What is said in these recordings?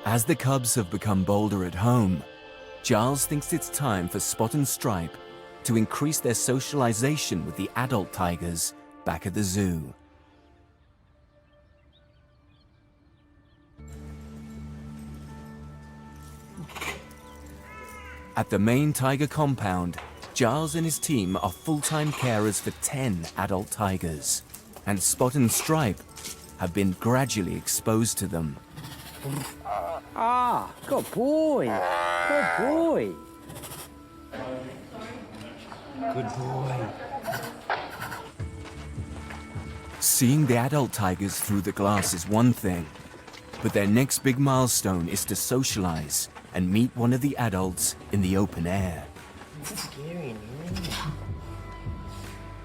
As the cubs have become bolder at home, Giles thinks it's time for Spot and Stripe to increase their socialization with the adult tigers back at the zoo. At the main tiger compound, Giles and his team are full-time carers for 10 adult tigers, and Spot and Stripe have been gradually exposed to them. Ah, good boy. Good boy. Good boy. Seeing the adult tigers through the glass is one thing, but their next big milestone is to socialize and meet one of the adults in the open air.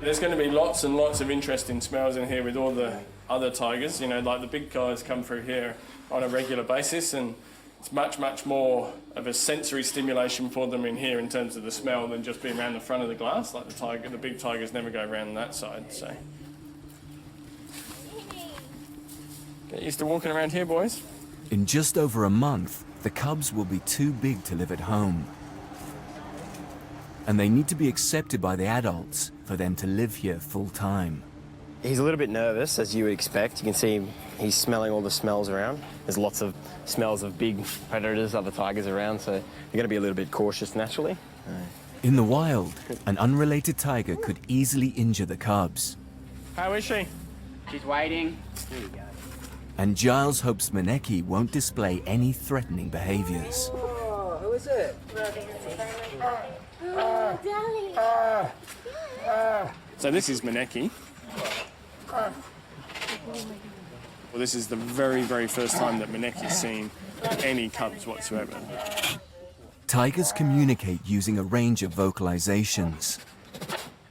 There's going to be lots and lots of interesting smells in here with all the other tigers. You know, like the big guys come through here on a regular basis, and it's much, much more of a sensory stimulation for them in here in terms of the smell than just being around the front of the glass. Like the big tigers never go around that side, so. Get used to walking around here, boys. In just over a month, the cubs will be too big to live at home. And they need to be accepted by the adults for them to live here full time. He's a little bit nervous, as you would expect. You can see he's smelling all the smells around. There's lots of smells of big predators, other tigers around, so you're going to be a little bit cautious naturally. In the wild, an unrelated tiger could easily injure the cubs. How is she? She's waiting. There you go. And Giles hopes Maneki won't display any threatening behaviors. Oh, who is it? So this is Maneki. Well, this is the very, very first time that Maneki's seen any cubs whatsoever. Tigers communicate using a range of vocalizations.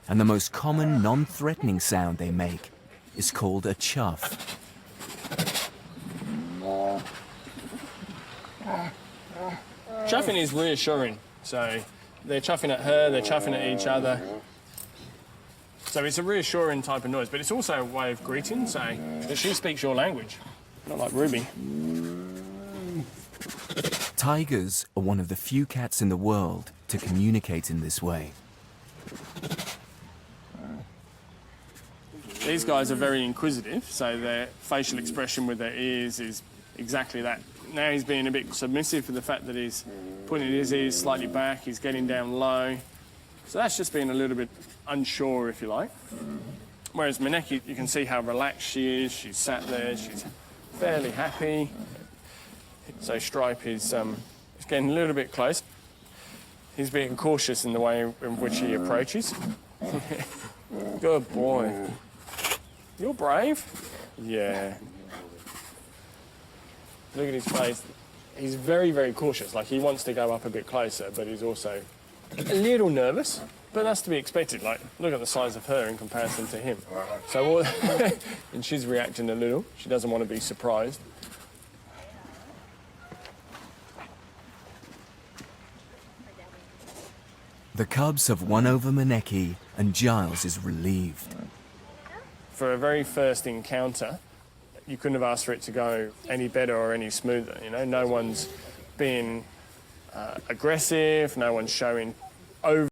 And the most common non-threatening sound they make is called a chuff. Chuffing is reassuring. So they're chuffing at her, they're chuffing at each other. So it's a reassuring type of noise, but it's also a way of greeting, so that she speaks your language, not like Ruby. Tigers are one of the few cats in the world to communicate in this way. These guys are very inquisitive, so their facial expression with their ears is exactly that. Now he's being a bit submissive for the fact that he's putting his ears slightly back, he's getting down low. So that's just being a little bit unsure, if you like. Whereas Maneki, you can see how relaxed she is. She's sat there, she's fairly happy. So Stripe is getting a little bit close. He's being cautious in the way in which he approaches. Good boy. You're brave. Yeah. Look at his face. He's very, very cautious. Like, he wants to go up a bit closer, but he's also a little nervous. But that's to be expected. Like, look at the size of her in comparison to him. So, and she's reacting a little. She doesn't want to be surprised. The cubs have won over Maneki, and Giles is relieved. For a very first encounter, you couldn't have asked for it to go any better or any smoother. You know, no one's being aggressive, no one's showing over